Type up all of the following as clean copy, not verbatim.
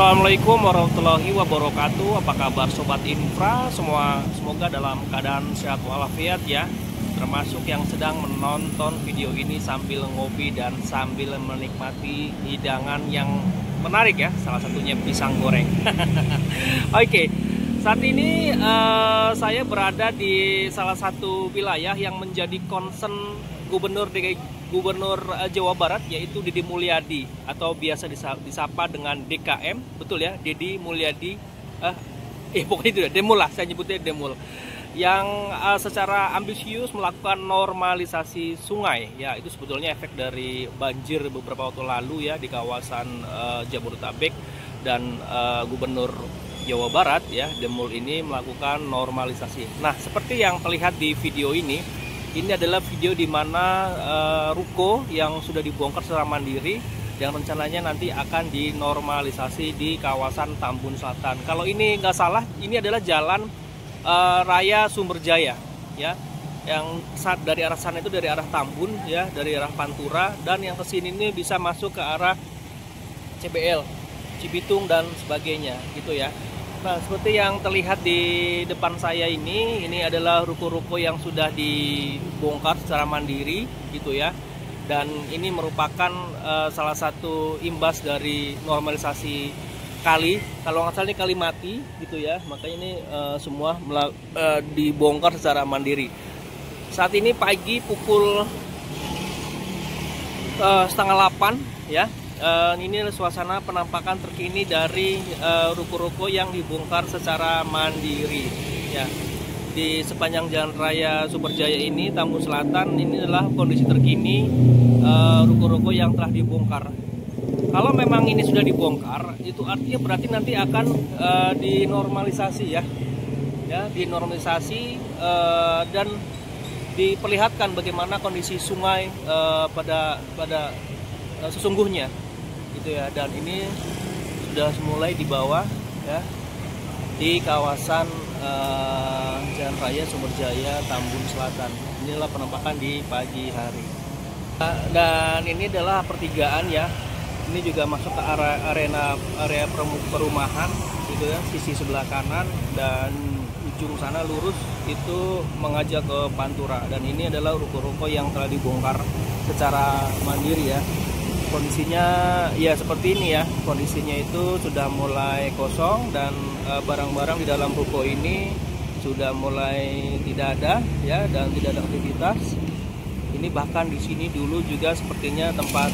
Assalamualaikum warahmatullahi wabarakatuh. Apa kabar Sobat Infra? Semoga dalam keadaan sehat walafiat ya. Termasuk yang sedang menonton video ini sambil ngopi dan sambil menikmati hidangan yang menarik ya. Salah satunya pisang goreng. Oke, saat ini saya berada di salah satu wilayah yang menjadi concern Gubernur Jawa Barat, yaitu Deddy Mulyadi atau biasa disapa dengan DKM, betul ya, Deddy Mulyadi. Pokoknya itu ya, Demul lah, saya nyebutnya Demul, yang secara ambisius melakukan normalisasi sungai. Ya, itu sebetulnya efek dari banjir beberapa waktu lalu ya di kawasan Jabodetabek, dan Gubernur Jawa Barat ya, Demul ini melakukan normalisasi. Nah, seperti yang terlihat di video ini adalah video di mana ruko yang sudah dibongkar secara mandiri yang rencananya nanti akan dinormalisasi di kawasan Tambun Selatan. Kalau ini nggak salah, ini adalah jalan Raya Sumberjaya ya, yang saat dari arah sana itu dari arah Tambun ya, dari arah Pantura, dan yang kesini ini bisa masuk ke arah CBL, Cibitung dan sebagainya gitu ya. Nah, seperti yang terlihat di depan saya ini adalah ruko-ruko yang sudah dibongkar secara mandiri gitu ya. Dan ini merupakan salah satu imbas dari normalisasi kali. Kalau nggak salah ini kali mati gitu ya. Makanya ini semua dibongkar secara mandiri. Saat ini pagi pukul 7:30 ya. Ini adalah suasana penampakan terkini dari ruko-ruko yang dibongkar secara mandiri ya. Di sepanjang Jalan Raya Sumberjaya ini, Tambun Selatan, ini adalah kondisi terkini ruko-ruko yang telah dibongkar. Kalau memang ini sudah dibongkar, itu artinya berarti nanti akan dinormalisasi ya, dinormalisasi dan diperlihatkan bagaimana kondisi sungai pada sesungguhnya gitu ya. Dan ini sudah mulai di bawah ya, di kawasan Jalan Raya Sumberjaya Tambun Selatan. Inilah penampakan di pagi hari. Dan ini adalah pertigaan ya. Ini juga masuk ke area perumahan gitu ya, sisi sebelah kanan, dan ujung sana lurus itu mengajak ke Pantura. Dan ini adalah ruko-ruko yang telah dibongkar secara mandiri ya. Kondisinya ya seperti ini ya, kondisinya itu sudah mulai kosong, dan barang-barang di dalam ruko ini sudah mulai tidak ada ya, dan tidak ada aktivitas. Ini bahkan di sini dulu juga sepertinya tempat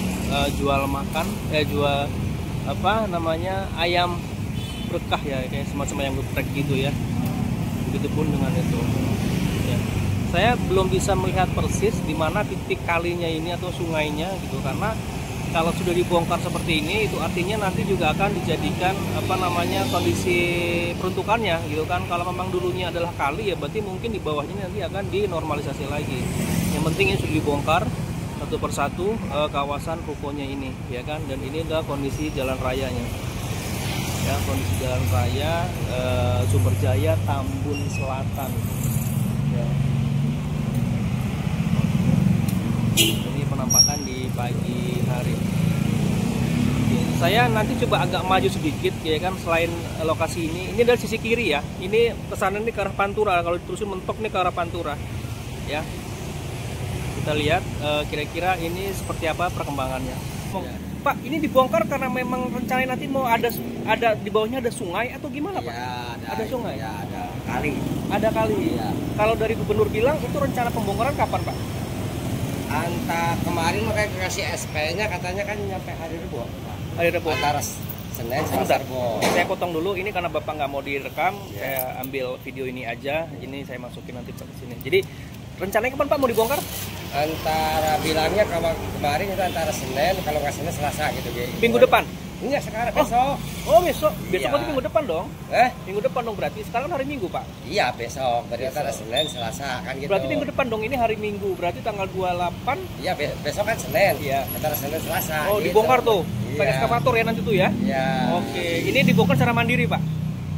jual makan, jual apa namanya, ayam berkah ya, kayak semacam ayam geprek gitu ya. Begitupun dengan itu ya. Saya belum bisa melihat persis di mana titik kalinya ini atau sungainya gitu, karena kalau sudah dibongkar seperti ini, itu artinya nanti juga akan dijadikan apa namanya, kondisi peruntukannya gitu kan. Kalau memang dulunya adalah kali ya, berarti mungkin di bawahnya nanti akan dinormalisasi lagi. Yang penting ini sudah dibongkar satu persatu kawasan rukonya ini ya kan. Dan ini adalah kondisi jalan rayanya ya, kondisi jalan raya Sumberjaya Tambun Selatan ya. Ini penampakan di pagi hari. Saya nanti coba agak maju sedikit ya kan. Selain lokasi ini adalah sisi kiri ya. Ini kesana ini ke arah Pantura. Kalau diterusin mentok nih ke arah Pantura ya. Kita lihat kira-kira ini seperti apa perkembangannya ya. Pak, ini dibongkar karena memang rencananya nanti mau ada di bawahnya ada sungai atau gimana Pak? Ya, ada sungai? Ya, ada kali. Ada kali ya. Kalau dari gubernur bilang itu rencana pembongkaran kapan Pak? Antara kemarin makanya kasih SP-nya katanya kan nyampe hari Rabu. Hari Rabu. Antara Senin sampai Rabu. Saya potong dulu ini karena Bapak nggak mau direkam. Ya. Saya ambil video ini aja. Ini saya masukin nanti ke sini. Jadi rencananya kapan Pak mau dibongkar? Antara bilangnya kemarin itu antara Senin, kalau nggak Senin Selasa gitu. Minggu depan? Iya, sekarang besok. Oh besok? Besok Ya. berarti minggu depan dong? Minggu depan dong berarti. Sekarang kan hari Minggu Pak? Iya, besok. Berarti antara Senin Selasa kan gitu. Berarti minggu depan dong, ini hari Minggu. Berarti tanggal 28. Iya, besok kan Senin. Iya. Antara Senin Selasa. Oh, gitu. dibongkar tuh. Iya. Pakai eskavator ya nanti tuh ya? Iya. Oke, ini dibongkar secara mandiri Pak?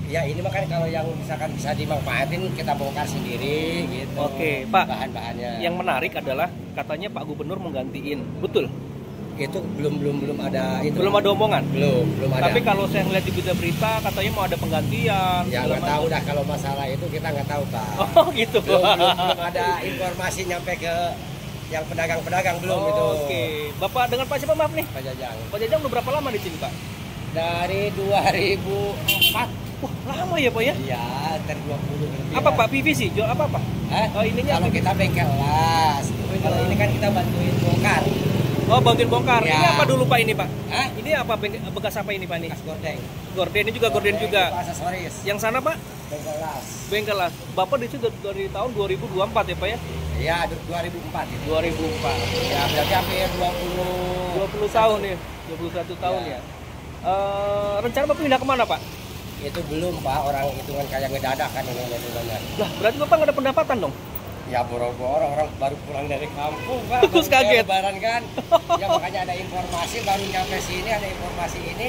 Ya ini makanya kalau yang misalkan bisa dimanfaatin kita bongkar sendiri gitu. Oke, Pak. Bahan-bahannya. Yang menarik adalah katanya Pak Gubernur menggantiin. Betul? itu belum ada itu. Belum ada omongan. Belum ada. Tapi kalau saya ngeliat di berita katanya mau ada penggantian. Ya nggak tahu dah kalau masalah itu kita nggak tahu Pak. Oh gitu. Belum ada informasi nyampe ke yang pedagang-pedagang belum itu. Oke. Bapak dengan Pak siapa maaf nih? Pak Jajang. Pak Jajang udah berapa lama di sini Pak? Dari 2004. Wah lama ya Pak ya? Iya, dari 20 lebih. Apa Pak PVC? Jual apa Pak? Oh, ininya kalau apa? kita bengkel las. Kalau ini kan kita bantuin bongkar. Oh bantuin bongkar. Ya. Ini apa dulu Pak ini Pak? Hah? Ini apa bekas apa ini Pak ini? Bekas gorden. Gorden ini juga gorden juga. Itu aksesoris. Yang sana Pak? Bengkel las. Bengkel las. Bapak di situ dari tahun 2024 ya Pak ya? Iya, 2004 itu. 2004. Ya, berarti hampir 20 tahun ya. 21 tahun ya. Rencana Bapak pindah kemana Pak? itu belum Pak, orang hitungan kayak ngedadak kan ini hitungannya. Lah berarti Bapak nggak ada pendapatan dong? Ya boro-boro orang baru pulang dari kampung Pak. Terus kaget. Lebaran kan. Ya makanya ada informasi baru nyampe sini, ada informasi ini.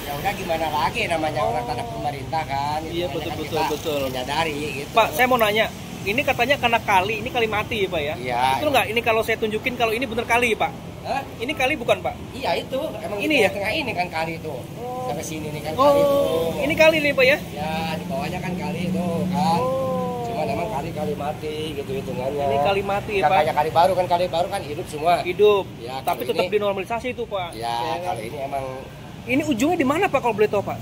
Ya udah gimana lagi namanya orang tanah pemerintah kan. Iya betul. Menyadari gitu. Pak, saya mau nanya. Ini katanya karena kali, ini kali mati ya Pak ya? Iya. Betul nggak? Ini kalau saya tunjukin kalau ini bener kali Pak? Hah? Ini kali bukan Pak? Iya itu, emang ini di ya? tengah ini kan kali itu. Sampai sini nih kan kali itu. Ini kali nih Pak ya? Ya di bawahnya kan kali itu kan. Oh. Cuma emang kali mati gitu hitungannya. Ini kali mati ya Nggak Pak? kayak kali baru kan hidup semua. Hidup. Ya, Tapi kalau tetap ini- dinormalisasi itu Pak. Ya kan? kalau ini emang Ini ujungnya di mana Pak kalau boleh tahu Pak?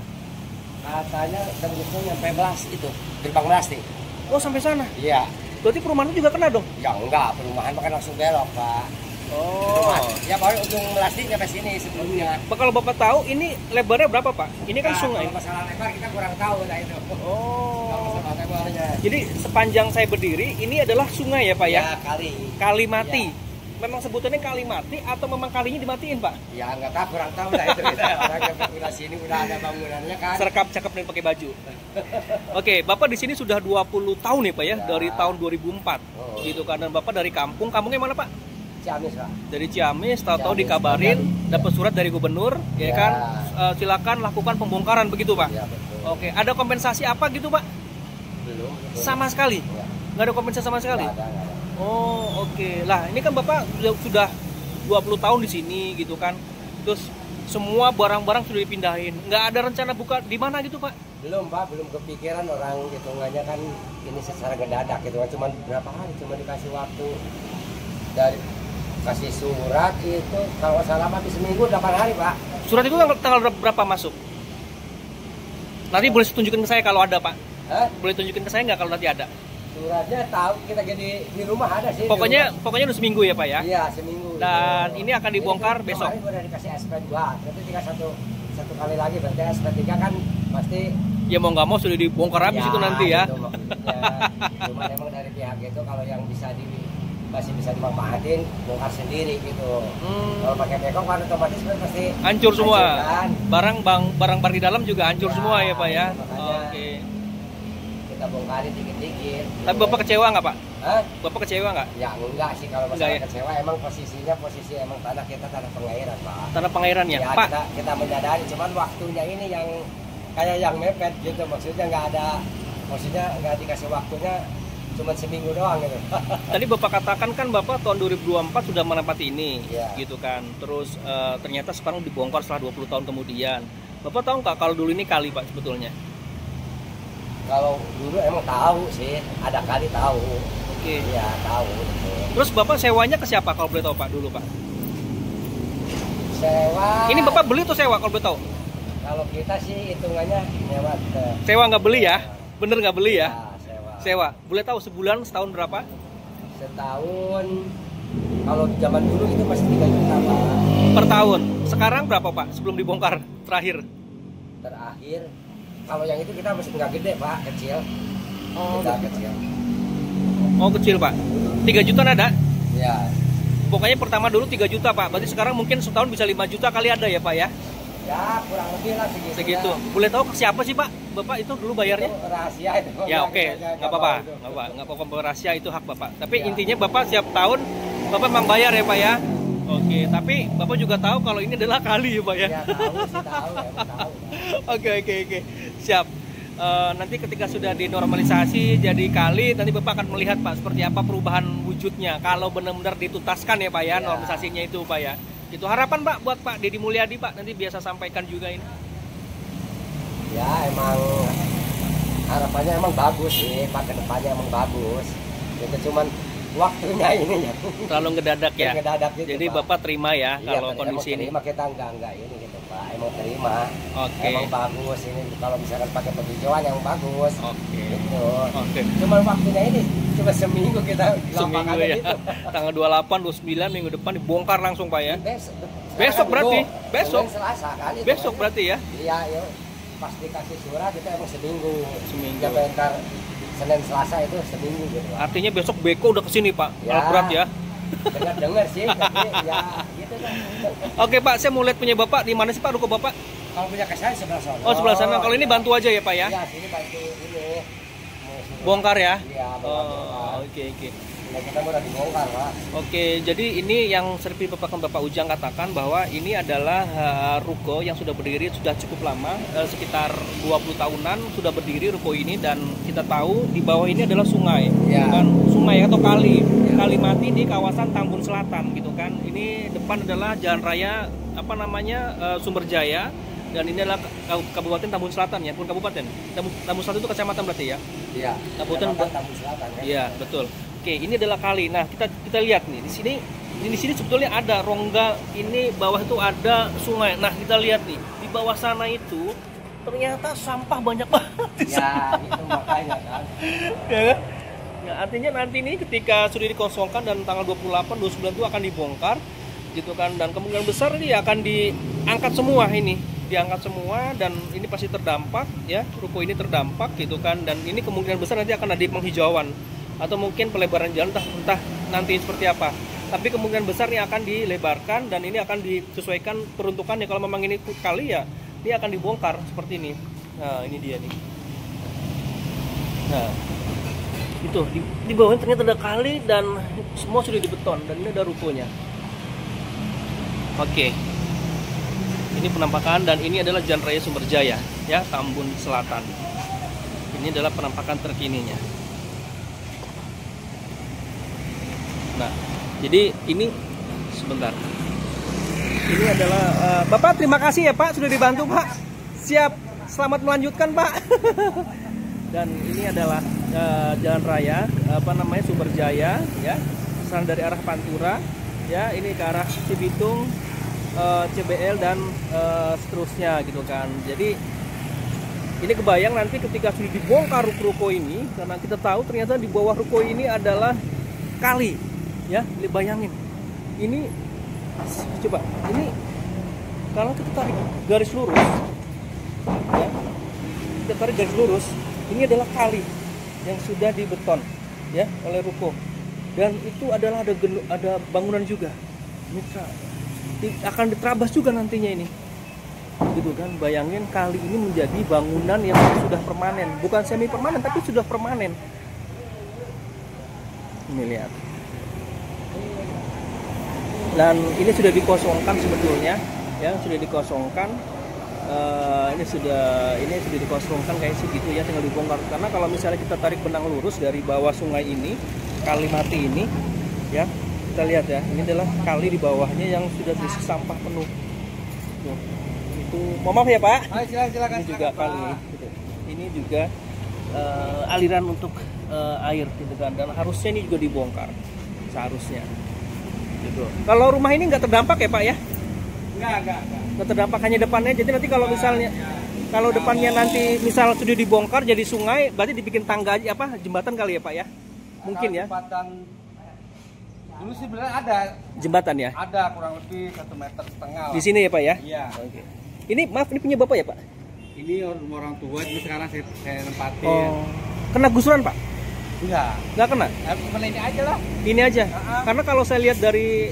katanya tembusnya nyampe belas itu gerbang belas nih. Oh sampai sana. Iya. Berarti perumahan juga kena dong? Ya enggak, perumahan makan langsung belok Pak. Oh. Ya baru ujung belas nih nyampe sini sebelumnya. Pak, kalau Bapak tahu ini lebarnya berapa Pak? Ini kan Nah, sungai. kalau masalah lebar kita kurang tahu lah itu. Kalau Oh. masalah lebarnya. Jadi sepanjang saya berdiri ini adalah sungai ya Pak ya? Ya kali. Kali mati. Ya. Memang sebutannya kali mati atau memang kalinya dimatiin Pak? Ya enggak tahu, kurang tahu lah itu kita. Orang yang udah sini udah ada bangunannya kan. Serkap cakep nih pakai baju. Oke, Bapak di sini sudah 20 tahun nih Pak ya, Ya. dari tahun 2004. Oh. Gitu kan. Dan Bapak dari kampung, kampungnya mana Pak? Ciamis Pak. Dari Ciamis, tahu-tahu Ciamis, dikabarin dapat surat dari gubernur, ya Ya. kan? Silakan lakukan pembongkaran begitu Pak. Ya betul. Oke, ada kompensasi apa gitu Pak? Belum. Sama sekali? Ya. Nggak ada kompensasi sama sekali? Nggak ada. Oh, oke. Lah, ini kan Bapak sudah 20 tahun di sini gitu kan. Terus semua barang-barang sudah dipindahin. Nggak ada rencana buka di mana gitu, Pak? Belum Pak, belum kepikiran, orang hitungannya kan ini secara ngedadak gitu kan. Cuman berapa hari, cuma dikasih waktu dari kasih surat itu kalau salah mati seminggu 8 hari Pak. Surat itu tanggal berapa masuk? Nanti boleh tunjukin ke saya kalau ada, Pak. Hah? Boleh tunjukin ke saya nggak kalau nanti ada? Suratnya tahu kita jadi di rumah ada sih. di Pokoknya rumah. udah seminggu ya, Pak ya? Iya seminggu. Dan gitu. ini akan dibongkar Ini besok. Kemarin udah dikasih SP 2, berarti tinggal satu kali lagi, berarti SP 3 kan pasti. Ya mau nggak mau sudah dibongkar habis itu nanti ya. Gitu maksudnya. Cuman emang dari pihak itu kalau yang masih bisa dimanfaatin bongkar sendiri gitu. Kalau pakai bekok kan otomatis kan pasti Hancur semua. kan. Barang di dalam juga hancur Ya, semua ya, Pak ya. makanya. Oke. Kita bongkarin dikit-dikit. Tapi Bapak kecewa nggak, Pak? Hah? Bapak kecewa nggak? Ya enggak sih kalau Enggak masalah ya? kecewa, emang posisi emang tanah kita tanah pengairan Pak. Tanah pengairannya, Ya, Pak. kita menyadari, cuman waktunya ini yang kayak yang mepet gitu, maksudnya nggak dikasih waktunya cuma seminggu doang gitu. Tadi Bapak katakan kan Bapak tahun 2024 sudah menempati ini, Iya. gitu kan. Terus ternyata sekarang dibongkar setelah 20 tahun kemudian. Bapak tahu nggak kalau dulu ini kali Pak sebetulnya? Kalau dulu emang tahu sih, ada kali tahu. Oke. Iya tahu. Gitu. Terus Bapak sewanya ke siapa kalau boleh tahu Pak dulu Pak? Sewa. Ini Bapak beli atau sewa kalau boleh tahu? Kalau kita sih hitungannya nyewa ke. Sewa nggak beli ya? Bener nggak beli ya? Sewa. Sewa. Boleh tahu sebulan, setahun berapa? Setahun. Kalau zaman dulu itu masih 3 juta Pak. Per tahun. Sekarang berapa Pak sebelum dibongkar terakhir? Terakhir. Kalau yang itu kita masih nggak gede Pak, kecil. Oh, Kita kecil. Oh kecil Pak. 3 juta ada? Ya. Pokoknya pertama dulu 3 juta Pak. Berarti sekarang mungkin setahun bisa 5 juta kali ada ya Pak ya? Ya kurang lebih lah segitu. Segitu. Boleh tahu ke siapa sih Pak? Bapak itu dulu bayarnya? Itu rahasia itu. Ya oke, nggak apa-apa, nggak apa-apa rahasia itu hak Bapak. Tapi intinya Bapak setiap tahun Bapak memang bayar ya Pak ya. Oke, tapi Bapak juga tahu kalau ini adalah kali ya Pak ya. Ya tahu sih tahu, emang tahu. Oke, siap. Nanti ketika sudah dinormalisasi jadi kali, nanti Bapak akan melihat Pak seperti apa perubahan wujudnya. Kalau benar-benar dituntaskan ya Pak ya, normalisasinya itu Pak ya. Itu harapan Pak buat Pak Deddy Mulyadi Pak, nanti biasa sampaikan juga ini. Ya emang harapannya emang bagus sih, Pak, kedepannya emang bagus. Itu cuman waktunya ini ya. Terlalu ngedadak ya. Ngedadak gitu, jadi Pak. Bapak terima ya kalau kondisi ini. Terima, kita enggak ini gitu Pak, emang terima. Oke. Emang bagus ini kalau misalkan pakai penghijauan yang bagus. Oke. Gitu. Oke. Cuman waktunya ini cuma seminggu kita Seminggu ya. gitu. Tanggal 28, 29 minggu depan dibongkar langsung Pak ya. Besok berarti? Besok? Selasa kan itu. Besok kan. berarti ya? Iya, ya. Pas dikasih surat itu emang seminggu. Seminggu. Sampai ntar Senin Selasa itu seminggu gitu. Artinya besok Beko udah kesini Pak, Ya. alat berat ya. Dengar sih, tapi ya gitu kan. Oke Pak, saya mau lihat punya Bapak, di mana sih Pak ruko Bapak? Kalau punya kesan sebelah sana. Oh sebelah sana, kalau ini bantu aja ya Pak ya? Iya, sini bantu ini. Bongkar ya? Iya, Oh, oke. Nah, kita udah dibongkar Pak. Oke, jadi ini yang seperti Bapak Ujang katakan bahwa ini adalah ruko yang sudah berdiri sudah cukup lama, sekitar 20 tahunan sudah berdiri ruko ini, dan kita tahu di bawah ini adalah sungai, Ya. bukan sungai atau kali, Ya. kali mati di kawasan Tambun Selatan gitu kan. Ini depan adalah jalan raya apa namanya Sumberjaya, dan ini adalah Kabupaten Tambun Selatan ya, bukan kabupaten. Tambun Selatan itu kecamatan berarti ya? Iya. Kabupaten Tambun Selatan ya. Iya, betul. Oke, ini adalah kali. Nah, kita lihat nih di sini sebetulnya ada rongga, ini bawah itu ada sungai. Nah, kita lihat nih di bawah sana itu ternyata sampah banyak banget. Ya, itu makanya kan. Ya kan? Ya, artinya nanti ini ketika sudah dikosongkan dan tanggal 28, 29 itu akan dibongkar gitu kan, dan kemungkinan besar ini akan diangkat semua ini. Diangkat semua dan ini pasti terdampak ya, ruko ini terdampak gitu kan, dan ini kemungkinan besar nanti akan ada penghijauan atau mungkin pelebaran jalan, entah nanti seperti apa. Tapi kemungkinan besar ini akan dilebarkan dan ini akan disesuaikan peruntukannya. Kalau memang ini kali ya, ini akan dibongkar seperti ini. Nah, ini dia nih. Nah, itu di bawahnya ternyata ada kali dan semua sudah dibeton, dan ini ada rukonya. Oke. Ini penampakan, dan ini adalah Jalan Raya Sumberjaya ya, Tambun Selatan. Ini adalah penampakan terkininya. Nah, jadi ini sebentar. Ini adalah Bapak, terima kasih ya Pak sudah dibantu Pak. Siap, selamat melanjutkan Pak. Dan ini adalah jalan raya apa namanya Sumberjaya ya, asalnya dari arah Pantura ya, ini ke arah Cibitung, CBL dan seterusnya gitu kan. Jadi ini kebayang nanti ketika sudah dibongkar ruko ini, karena kita tahu ternyata di bawah ruko ini adalah kali. Ya, bayangin. Ini coba, ini kalau kita tarik garis lurus ya, kita tarik garis lurus, ini adalah kali yang sudah dibeton ya oleh ruko, dan itu adalah ada bangunan juga. Ini akan diterabas juga nantinya ini gitu kan. Bayangin, kali ini menjadi bangunan yang sudah permanen, bukan semi permanen tapi sudah permanen. Ini lihat. Dan ini sudah dikosongkan sebetulnya ya, sudah dikosongkan. Ini sudah dikosongkan kayak segitu ya, tinggal dibongkar. Karena kalau misalnya kita tarik benang lurus dari bawah sungai ini, kali mati ini ya, kita lihat ya, ini adalah kali di bawahnya yang sudah terisi sampah penuh. Tuh, itu maaf ya Pak. Silakan. Ini juga kali gitu. Ini juga aliran untuk air gitu kan, dan harusnya ini juga dibongkar seharusnya gitu. Kalau rumah ini nggak terdampak ya Pak ya? Nggak terdampak, hanya depannya. Jadi nanti kalau misalnya kalau depannya nanti misal sudah dibongkar jadi sungai, berarti dibikin tangga apa, jembatan kali ya Pak ya? Mungkin ya. Jembatan dulu sih benar ada. Jembatan ya? Ada kurang lebih 1,5 meter lah. Di sini ya Pak ya? Iya. Oke. Ini maaf, ini punya Bapak ya Pak? Ini orang tua, ini sekarang saya nempatin. Oh. Kena gusuran Pak? Enggak. Nggak kena? Bukan ini aja lah. Ini aja. Karena kalau saya lihat dari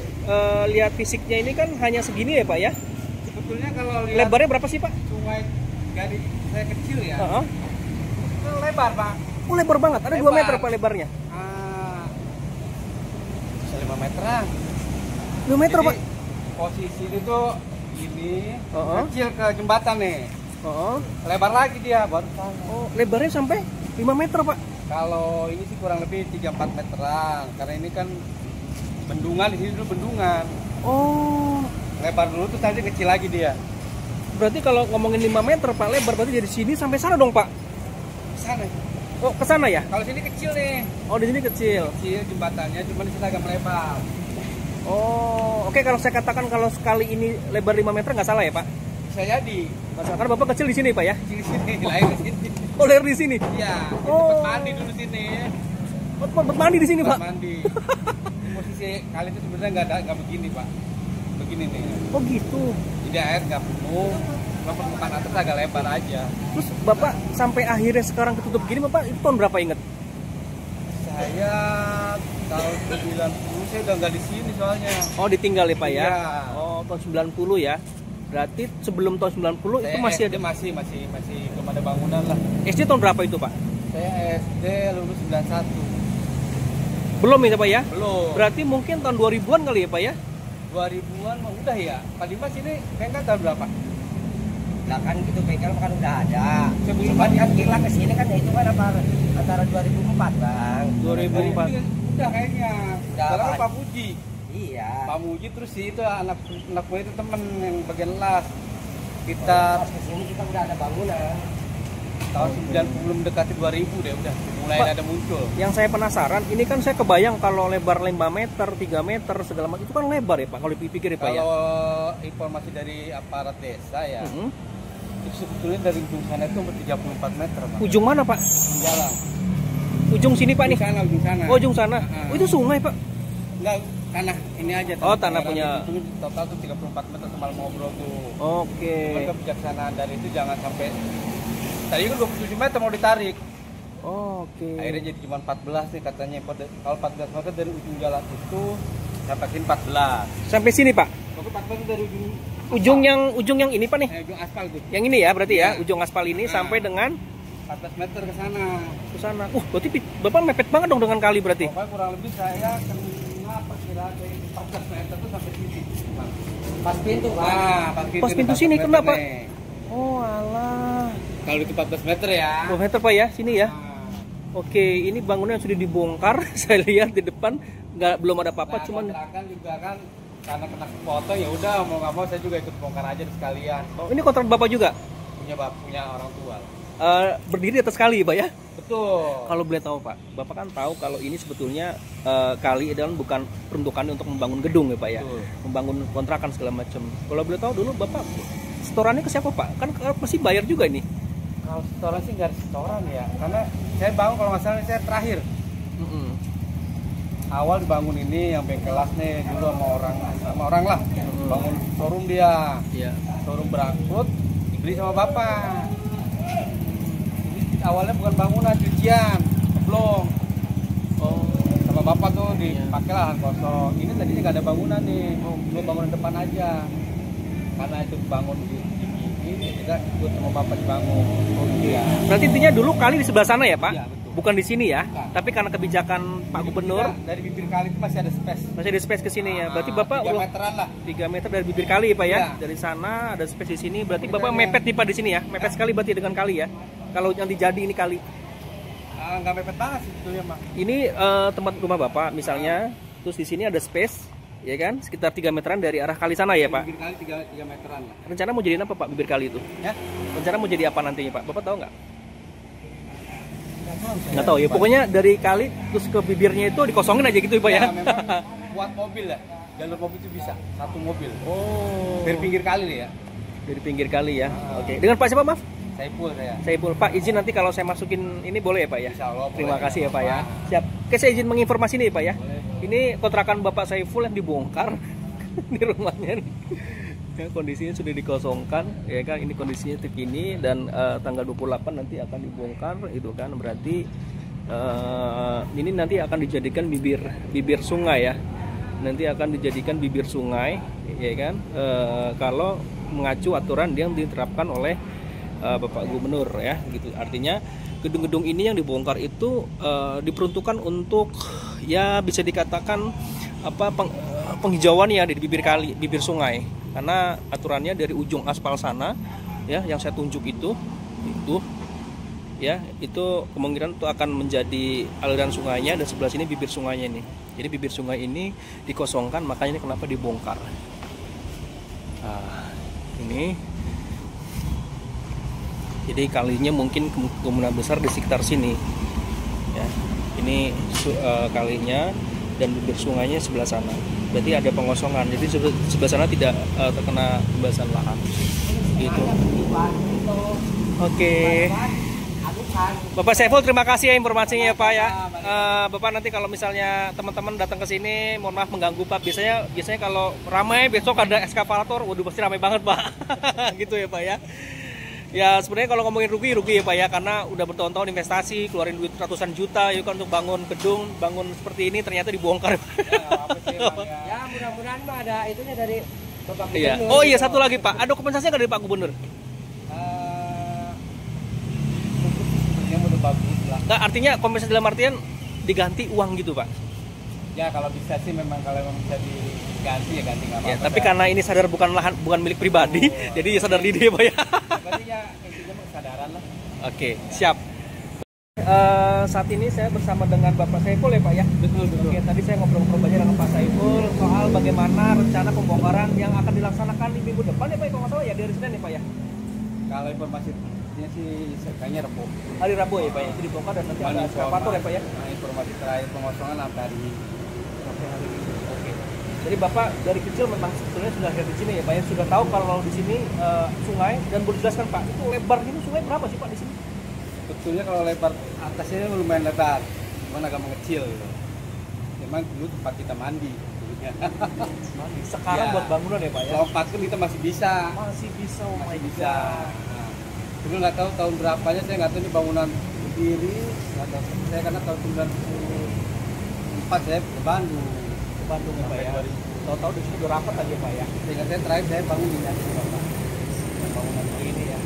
lihat fisiknya ini kan hanya segini ya Pak ya? Sebetulnya kalau lihat Lebarnya berapa sih Pak? sungai dari saya kecil ya. Heeh. Itu lebar, Pak. Oh, lebar banget. Ada 2 Lebar. meter Pak lebarnya. Bisa 5 meteran. 2 meter Jadi, Pak. posisi itu tuh ini kecil ke jembatan nih. Heeh. Lebar lagi dia baru sana. Oh, lebarnya sampai 5 meter Pak. Kalau ini sih kurang lebih 3-4 meteran, karena ini kan bendungan, di sini dulu bendungan. Oh, lebar dulu terus nanti kecil lagi dia. Berarti kalau ngomongin 5 meter Pak lebar, berarti dari sini sampai sana dong Pak? Ke sana. Oh ke sana ya? Kalau sini kecil nih. Oh di sini kecil. Kecil jembatannya, cuma di sini agak melebar. Oh oke, kalau saya katakan kalau sekali ini lebar 5 meter nggak salah ya Pak? Bisa jadi. Karena Bapak kecil di sini Pak ya? Kecil di sini, lahir di sini. Oh lahir di sini? Iya. Oh. Tempat mandi dulu sini. Tempat mandi di sini Tempat Pak? mandi. Posisi kali itu sebenarnya nggak begini Pak. Begini nih. Oh gitu. Jadi air nggak penuh, cuma permukaan atas agak lebar aja. Terus Bapak sampai akhirnya sekarang ketutup gini Bapak, itu tahun berapa inget? Saya tahun 90 saya udah nggak di sini soalnya. Oh ditinggal ya Pak ya? Iya. Oh tahun 90 ya? Berarti sebelum tahun 90 itu masih SD ada? masih belum ada bangunan lah. SD tahun berapa itu Pak? Saya SD lulus 91. Belum ya Pak ya? Belum. Berarti mungkin tahun 2000-an kali ya Pak ya? 2000-an mah udah ya. Pak Dimas ini bengkel tahun berapa? Nah kan gitu bengkel kan udah ada. Sebelum Cuma kan kilang ke sini kan ya itu kan antara 2004 Bang. 2004. Udah kayaknya. Udah, Kalau Pak. Pak Puji. Iya. Pak Muji terus sih itu anak gue itu temen yang bagian las. Kita Pas ke sini kita udah ada bangunan. tahun 90 belum mendekati 2000 deh udah mulai Pak, ada muncul. Yang saya penasaran, ini kan saya kebayang kalau lebar 5 meter, 3 meter, segala macam itu kan lebar ya Pak, kalau dipikir ya Pak ya? Kalau informasi dari aparat desa ya, Mhm. itu sebetulnya dari ujung sana itu umur 34 meter Pak. Ujung mana Pak? Ujung jalan. Ujung sini Pak nih? Ujung sana. Oh ujung sana? Oh itu sungai Pak? Enggak, tanah ini aja. Oh, tanah punya. Itu total tuh 34 meter sama ngobrol tuh. Oke. Cuman kebijaksanaan dari itu jangan sampai tadi kan 27 meter mau ditarik. Oke. Akhirnya jadi cuma 14 nih katanya. Kalau 14 meter dari ujung jalan itu sampai sini 14. Sampai sini Pak? Pokoknya 14 dari Ujung yang ini Pak nih? ujung aspal tuh. Yang ini ya berarti ya? Iya. Ujung aspal ini sampai dengan 14 meter ke sana. ke sana. Berarti Bapak mepet banget dong dengan kali berarti? Pokoknya kurang lebih saya kena perkiraan dari 14 meter tuh sampai sini. Pas pintu Bang. Nah, Pas pintu sini 14 kena, meter Pak? nih. Oh alah. Kalau itu 14 meter ya. 2 meter Pak ya? Sini ya? Nah, Oke, ini bangunan yang sudah dibongkar. Saya lihat di depan belum ada apa-apa, nah, cuman kontrakan juga kan karena kena foto ya udah mau nggak mau saya juga ikut bongkar aja sekalian. oh, ini kontrak Bapak juga Punya orang tua. berdiri di atas kali Pak ya? Betul. Kalau boleh tahu Pak, Bapak kan tahu kalau ini sebetulnya kali adalah bukan peruntukannya untuk membangun gedung ya Pak ya, Betul. membangun kontrakan segala macam. Kalau boleh tahu dulu Bapak setorannya ke siapa Pak? Kan pasti bayar juga ini. Kalau setoran sih nggak ada setoran ya, karena saya bangun kalau nggak salah saya terakhir. Awal dibangun ini yang bengkelas nih dulu sama orang lah, bangun showroom dia, Iya. showroom berangkrut dibeli sama bapak. Jadi awalnya bukan bangunan, cucian, belum. Oh, Sama bapak tuh dipakai lahan kosong. Ini tadinya nggak ada bangunan nih, cuma bangunan depan aja. Karena itu bangun di ini, kita ikut sama bapak dibangun. Iya. berarti intinya dulu kali di sebelah sana ya Pak? Iya, betul. Bukan di sini ya? Bukan. Tapi karena kebijakan Pak Gubernur Dari bibir kali itu masih ada space. masih ada space ke sini ya. Berarti Bapak 3 meteran lah. 3 meter dari bibir kali ya Pak ya? Iya. Dari sana ada space di sini. Berarti Bapak Iya. mepet nih Pak di sini ya? Mepet sekali berarti dengan kali ya? Kalau nanti jadi ini kali. Nggak mepet banget sih sebetulnya mah. Ini tempat rumah Bapak misalnya. Terus di sini ada space, ya kan? Sekitar 3 meteran dari arah kali sana ya Pak? Bibir kali 3 meteran lah. Rencana mau jadiin apa Pak bibir kali itu? Ya? Rencana mau jadi apa nantinya Pak? Bapak tahu nggak? Nggak tahu ya. Pokoknya dari kali terus ke bibirnya itu dikosongin aja gitu ya Pak ya? Ya, memang buat mobil ya. Jalur mobil itu bisa, satu mobil. Oh. Dari pinggir kali nih ya. Dari pinggir kali ya. Oke. Dengan Pak siapa maaf? Saiful saya. Saiful. Pak izin nanti kalau saya masukin ini boleh ya Pak ya? Insya Allah. Terima boleh. kasih ya Pak ya. Nah, Siap. Oke saya izin menginformasi nih Pak ya. boleh. Ini kontrakan Bapak Saiful yang dibongkar di rumahnya nih. Ya, kondisinya sudah dikosongkan ya kan, ini kondisinya terkini dan tanggal 28 nanti akan dibongkar itu kan, berarti ini nanti akan dijadikan bibir sungai ya. Nanti akan dijadikan bibir sungai ya kan, kalau mengacu aturan yang diterapkan oleh Bapak Gubernur ya gitu. Artinya gedung-gedung ini yang dibongkar itu diperuntukkan untuk ya bisa dikatakan apa penghijauan ya di bibir kali, bibir sungai. Karena aturannya dari ujung aspal sana ya yang saya tunjuk itu ya, itu kemungkinan itu akan menjadi aliran sungainya dan sebelah sini bibir sungainya nih. Jadi bibir sungai ini dikosongkan, makanya ini kenapa dibongkar. Nah, ini jadi kalinya mungkin kemungkinan besar di sekitar sini ya. Ini kalinya dan bibir sungainya sebelah sana. Berarti ada pengosongan. Jadi sebelah sana tidak terkena pembahasan lahan. Gitu. Oke. Bapak Saiful, terima kasih ya informasinya ya Pak ya. Bapak nanti kalau misalnya teman-teman datang ke sini, mohon maaf mengganggu Pak. Biasanya kalau ramai besok ada eskavator, waduh pasti ramai banget Pak. Gitu ya Pak ya. Ya sebenarnya kalau ngomongin rugi ya Pak ya, karena udah bertahun-tahun investasi, keluarin duit ratusan juta ya kan untuk bangun gedung, bangun seperti ini ternyata dibongkar. Ya mudah-mudahan mah ada itunya dari Bapak Iya. Gubernur. Oh iya satu lagi Pak, ada kompensasinya nggak dari Pak Gubernur? Yang udah bagus lah. Nggak, artinya kompensasi dalam artian diganti uang gitu Pak? Ya kalau bisa sih memang kalau bisa diganti ya ganti nggak apa-apa. Ya, tapi karena ini sadar bukan milik pribadi, jadi ya sadar diri ya Pak ya. Berarti ya intinya kesadaran lah. Oke, siap. Saat ini saya bersama dengan Bapak Saiful ya Pak ya. Betul. Oke, tadi saya ngobrol-ngobrol banyak dengan Pak Saiful soal bagaimana rencana pembongkaran yang akan dilaksanakan di minggu depan ya Pak, kalau nggak salah ya dari Senin ya Pak ya. Kalau informasinya sih kayaknya Rabu. Hari Rabu ya Pak ya, itu dibongkar dan nanti ada eskavator ya Pak ya. Nah, informasi terakhir pengosongan sampai hari ini. Sampai hari ini. Oke. Jadi Bapak dari kecil memang sebetulnya sudah ada di sini ya Pak ya, sudah tahu kalau di sini sungai, dan boleh dijelaskan Pak, itu lebar ini sungai berapa sih Pak di sini? Betulnya kalau lebar atasnya lumayan lebar, cuman agak mengecil gitu. Memang dulu tempat kita mandi. Sekarang Ya. buat bangunan ya Pak ya. Lompat kan kita masih bisa. Masih bisa, oh my Masih bisa. God. Nah, dulu nggak tahu tahun berapanya, saya nggak tahu ini bangunan berdiri. Nggak tahu. Saya karena tahun 94 saya ke Bandung. Ke Bandung ya Pak ya. Tahu-tahu di sini udah rapat aja Pak ya. Sehingga saya terakhir saya bangun di sini Bapak. Bangunan Ini ya.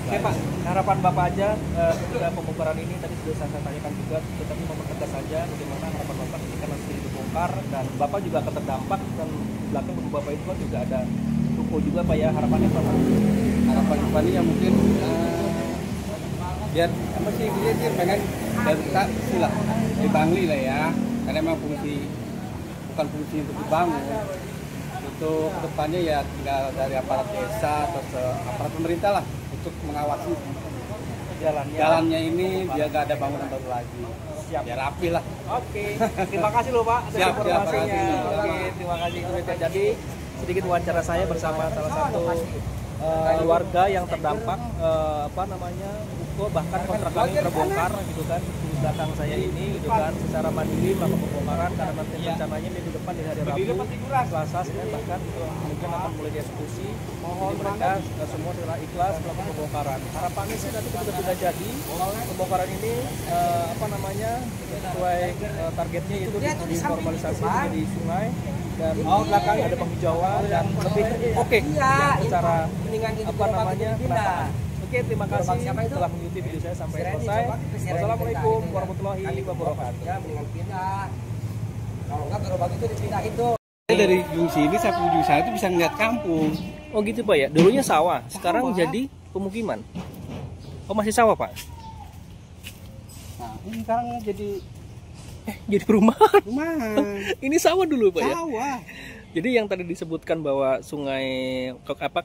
Oke Pak, harapan Bapak aja ketika pembongkaran ini tadi sudah saya tanyakan juga, tetapi mempertegas saja bagaimana harapan Bapak ketika nanti dibongkar, dan Bapak juga akan terdampak, dan belakang rumah Bapak itu kan juga ada ruko juga Pak ya. Harapannya apa Pak? harapan ini ya mungkin biar apa sih dia pengen dari sih lah di Bangli lah ya, karena memang bukan fungsi untuk dibangun. Untuk kedepannya ya tinggal dari aparat desa atau aparat pemerintah lah untuk mengawasi jalannya ini biar gak ada bangunan baru lagi. Siap. Biar rapi lah. Oke, terima kasih loh Pak atas Siap, informasinya. makasih. Oke, terima kasih. Jadi sedikit wawancara saya bersama salah satu warga yang terdampak ruko, bahkan kontrakannya terbongkar gitu kan, di belakang saya ini gitu kan, secara mandiri melakukan pembongkaran karena nanti rencananya minggu depan di hari Rabu, Selasa, Senin bahkan mungkin akan mulai dieksekusi. Jadi mereka semua sudah ikhlas melakukan pembongkaran. Harapannya sih nanti ketika sudah jadi pembongkaran ini sesuai targetnya, itu di normalisasi menjadi sungai, dan belakangnya ada penghijauan dan lebih oke secara penataan. Oke, terima kasih telah mengikuti video saya sampai selesai. Wassalamualaikum warahmatullahi wabarakatuh. Ya mendingan pindah. Kalau enggak gerobak itu dipindah itu. Dari ujung sini sampai ujung sana itu bisa ngeliat kampung. Oh gitu Pak ya, dulunya sawah, sekarang jadi pemukiman. Oh masih sawah Pak? Nah ini sekarang Jadi perumahan. rumah. Ini sawah dulu Pak ya? Sawah. Jadi yang tadi disebutkan bahwa sungai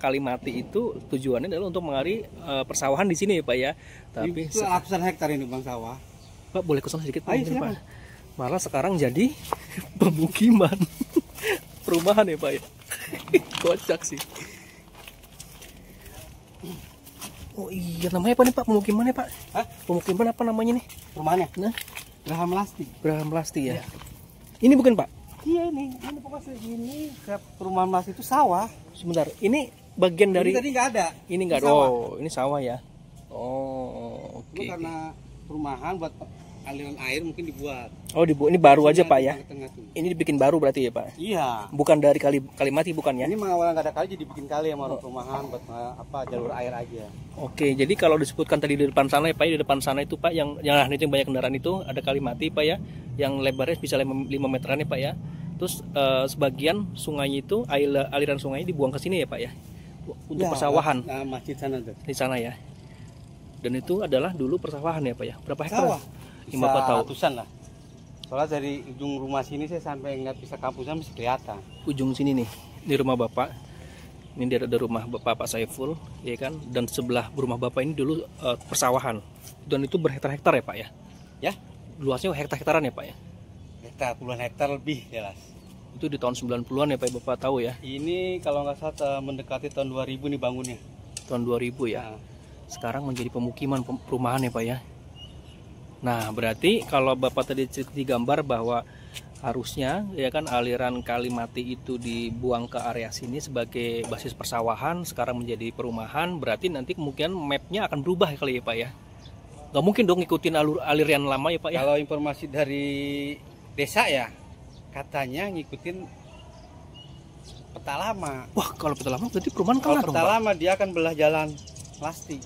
Kalimati itu tujuannya adalah untuk mengairi persawahan di sini ya Pak ya. Tapi Itu ratusan hektar ini bang sawah. Pak boleh kesana sedikit Ayo, mungkin, silakan. Pak. Malah sekarang jadi pemukiman. Perumahan ya Pak ya. Kocak sih. Oh iya, namanya apa nih Pak pemukimannya Pak? Hah? Pemukiman apa namanya nih? Rumahnya Nah, Geraham Lasti. Geraham Lasti ya. Ini bukan Pak? Iya ini pokoknya ini ke perumahan Mas itu sawah. Sebentar, ini bagian dari Ini tadi nggak ada. ini enggak ada. Sawah. Oh, ini sawah ya. Oh, oke. Itu karena perumahan buat aliran air mungkin dibuat. Oh, ini baru aja Pak ya. Tengah-tengah tuh. Ini dibikin baru berarti ya Pak? Iya. Bukan dari Kalimati bukan ya? Ini awalnya nggak ada kali jadi bikin kali sama orang perumahan buat jalur air aja. Oke, jadi kalau disebutkan tadi di depan sana ya Pak, di depan sana itu Pak yang itu yang banyak kendaraan itu ada Kalimati Pak ya, yang lebarnya bisa 5 meteran ya Pak ya. Terus sebagian sungainya itu aliran sungainya dibuang ke sini ya Pak ya, untuk persawahan. Nah, masjid sana tuh. Di sana ya. Dan itu adalah dulu persawahan ya Pak ya. Berapa hektar? Sawah. 5 tahu. Ratusan lah. Soalnya dari ujung rumah sini saya sampai nggak bisa kampusnya masih kelihatan. Ujung sini nih. Ini rumah Bapak. Ini dia ada rumah Bapak Saiful, ya kan? Dan sebelah rumah Bapak ini dulu persawahan. Dan itu berhektar-hektar ya Pak ya? Ya, Luasnya hektar-hektaran ya Pak ya? hektar, puluhan hektar lebih jelas. Itu di tahun 90-an ya Pak, Bapak tahu ya? Ini kalau nggak salah mendekati tahun 2000 nih bangunnya. Tahun 2000 ya. Nah, Sekarang menjadi pemukiman perumahan ya Pak ya. Nah, berarti kalau Bapak tadi digambar bahwa harusnya ya kan aliran Kali Mati itu dibuang ke area sini sebagai basis persawahan, sekarang menjadi perumahan, berarti nanti kemungkinan mapnya akan berubah kali ya Pak ya. Nggak mungkin dong ngikutin aliran lama ya Pak ya. kalau informasi dari desa ya, katanya ngikutin peta lama. Wah, kalau peta lama berarti perumahan Kalau kan dong peta Pak. lama dia akan belah jalan plastik.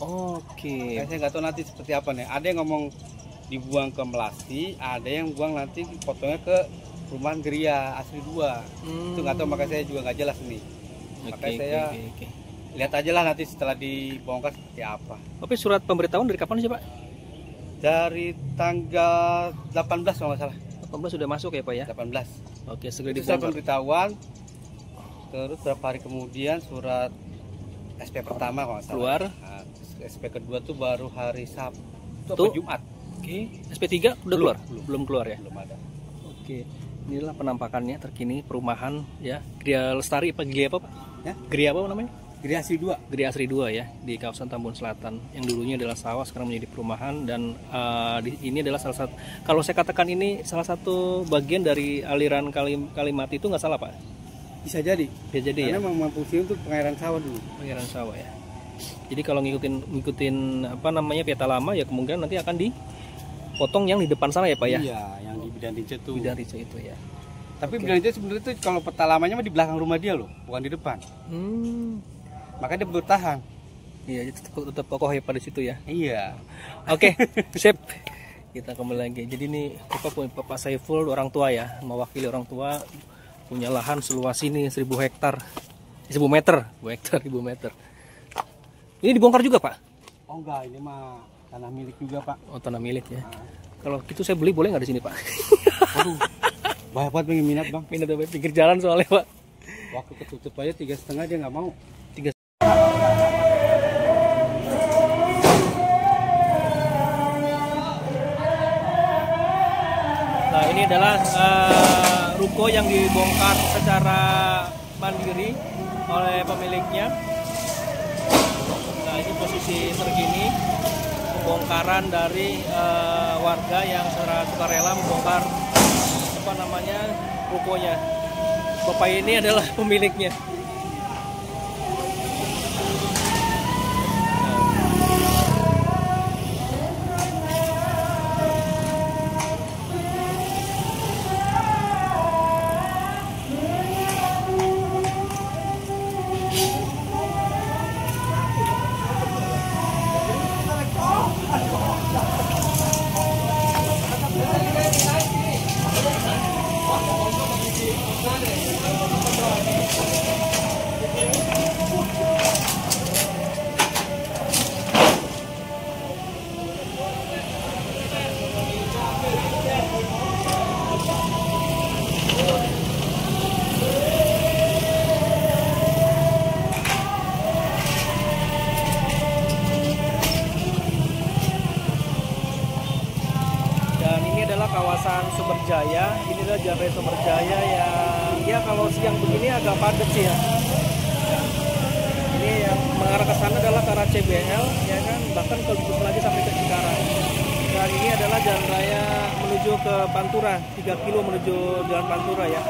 Oke. Saya nggak tahu nanti seperti apa nih. Ada yang ngomong dibuang ke Melasti, ada yang buang nanti potongnya ke perumahan Geria Asri 2. Itu nggak tahu, makanya saya juga nggak jelas nih. Makanya saya lihat aja lah nanti setelah dibongkar seperti apa. Tapi surat pemberitahuan dari kapan sih Pak? Dari tanggal 18 kalau nggak salah. 18 sudah masuk ya Pak ya? 18. Oke, segera Itu surat dibongkar. pemberitahuan. Terus beberapa hari kemudian surat SP pertama kalau nggak salah. Keluar. Nah, SP kedua tuh baru hari Sabtu Tuh. atau Jumat. Oke, SP3 udah keluar? Belum keluar ya? Belum ada. Oke, inilah penampakannya terkini perumahan ya. Gria Lestari apa Gria apa Pak? Ya? Gria apa namanya? Geria Asri 2. Gria Asri 2 ya, di kawasan Tambun Selatan. Yang dulunya adalah sawah, sekarang menjadi perumahan. Dan ini adalah salah satu, kalau saya katakan ini salah satu bagian dari aliran Kali Mati itu nggak salah Pak? Bisa jadi. Bisa jadi ya, Karena memang fungsi untuk pengairan sawah dulu. aliran sawah ya. Jadi kalau ngikutin apa namanya peta lama ya kemungkinan nanti akan dipotong yang di depan sana ya Pak ya? Iya, yang di Bidan Rica tuh. Bidan Rica itu ya. Tapi Oke. Bidan Rica sebenarnya tuh kalau peta lamanya mah di belakang rumah dia loh, bukan di depan. Makanya dia bertahan. Iya, tetap kokoh ya pada situ ya. Iya. Oke, sip. Kita kembali lagi. Jadi ini Bapak Saiful orang tua ya, mewakili orang tua punya lahan seluas ini 1000 hektar. 1000 meter, 1000 meter. Ini dibongkar juga, Pak? Oh enggak, ini mah tanah milik juga, Pak. Oh, tanah milik ya. Kalau gitu saya beli boleh nggak di sini, Pak? Aduh. Banyak banget pengen minat, Bang. Pindah ke pinggir jalan soalnya, Pak. Waktu ketutup aja 3,5 dia nggak mau. Nah, ini adalah ruko yang dibongkar secara mandiri oleh pemiliknya. Nah, ini posisi terkini pembongkaran dari warga yang secara sukarela membongkar apa namanya rukonya. Bapak ini adalah pemiliknya. Kawasan Sumberjaya, ini adalah Jalan Raya Sumberjaya yang ya kalau siang begini agak padat sih ya. Ini yang mengarah ke sana adalah ke arah CBL ya kan, bahkan kalau lagi sampai ke Cikarang. Dan ini adalah jalan raya menuju ke Pantura, 3 kilo menuju Jalan Pantura ya,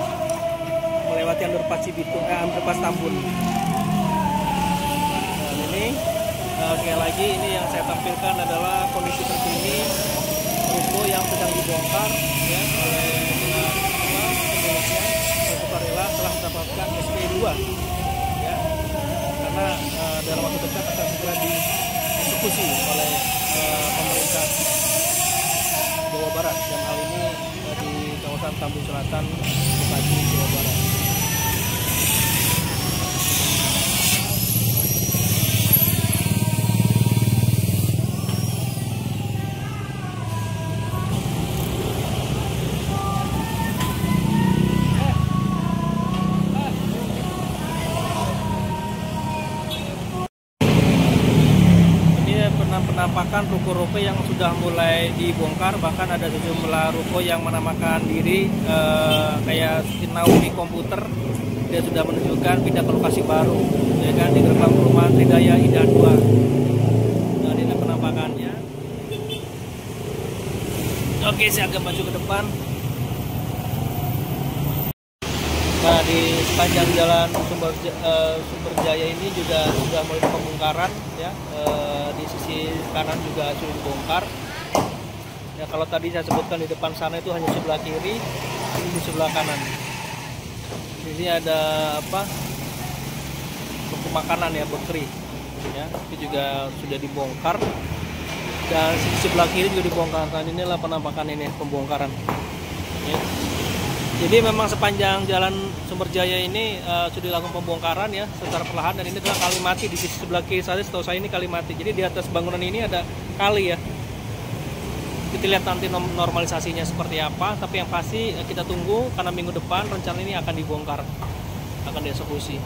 melewati underpass Cibitung, underpass Tambun. Dan ini sekali lagi ini yang saya tampilkan adalah kondisi terkini ruko yang sedang dibongkar ya oleh pemiliknya sukarela telah mendapatkan SP2 ya, karena dalam waktu dekat akan segera dieksekusi oleh pemerintah Jawa Barat, dan hal ini di kawasan Tambun Selatan, Bekasi, Jawa Barat. penampakan ruko-ruko yang sudah mulai dibongkar, bahkan ada sejumlah ruko yang menamakan diri kayak Naomi Komputer, dia sudah menunjukkan pindah ke lokasi baru, ya kan, di gerbang perumahan Tridaya Indah 2. Dan ini penampakannya. Oke, saya agak maju ke depan. Nah, di sepanjang jalan Sumberjaya ini juga sudah mulai pembongkaran ya. Di sisi kanan juga sudah dibongkar. Ya, kalau tadi saya sebutkan di depan sana itu hanya sebelah kiri, ini di sebelah kanan. Di sini ada apa? Toko makanan ya, bakery. Ya, itu juga sudah dibongkar. Dan di sebelah kiri juga dibongkar. Dan inilah penampakan ini, pembongkaran. Ya. Jadi memang sepanjang jalan Sumberjaya ini sudah dilakukan pembongkaran ya secara perlahan, dan ini adalah kali mati di sisi sebelah kiri saja, setahu saya ini kali mati. Jadi di atas bangunan ini ada kali ya. Kita lihat nanti normalisasinya seperti apa, tapi yang pasti kita tunggu karena minggu depan rencana ini akan dibongkar, akan dieksekusi.